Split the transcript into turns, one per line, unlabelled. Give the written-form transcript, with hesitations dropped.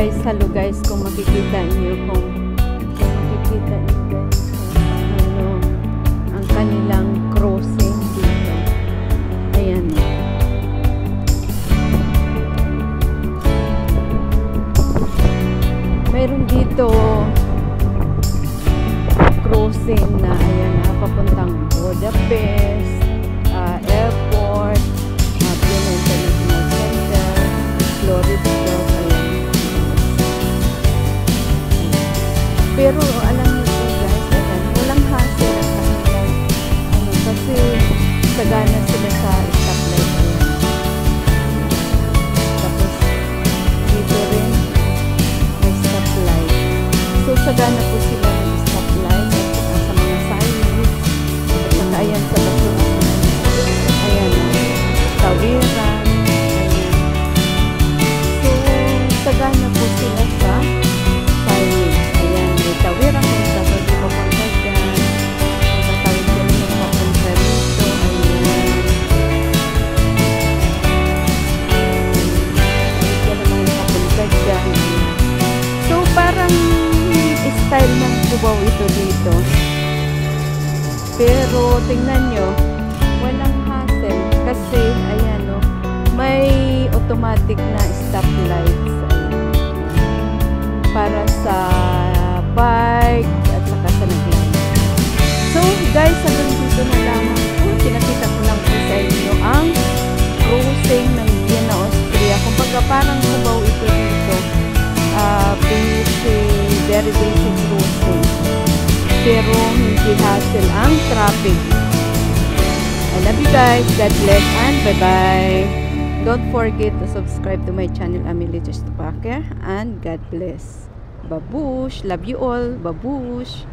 guys, hello guys, kung makikita niyo guys, ano, ang kanilang crossing dito. Ayan. Mayroon dito crossing na ayan na papuntang Budapest airport, Vienna International Center, Florida. Pero alam niyo po guys, ayan, walang hassle at ano, kasi sagana sila sa stoplight. Tapos dito rin may stoplight. So sagana po sila ng stoplight at sa mga signs. At saka ayan sa basura. Ayan, tawiran. Ayan. So sagana po sila sa signs. Tawiran kung sa pagpapunta dyan. Matatawid ko rin yung papunta rito. Ayan. Ayan naman yung papunta dyan. So, parang style ng Cubao ito dito. Pero, tingnan nyo, walang hassle. Kasi, ayan o, may automatic na stoplights. Para sa bike at saka sa naglalakad. So guys, hanggang dito na lamang po. Pinakita ko lang po sa inyo ang crossing ng Vienna, Austria. Kumbaga parang Cubao ito dito. Very basic crossing. Pero hindi hassle ang traffic. I love you guys. God bless and bye-bye. Don't forget to subscribe to my channel, Amelie Tupaker, and God bless. Babush. Love you all. Babush.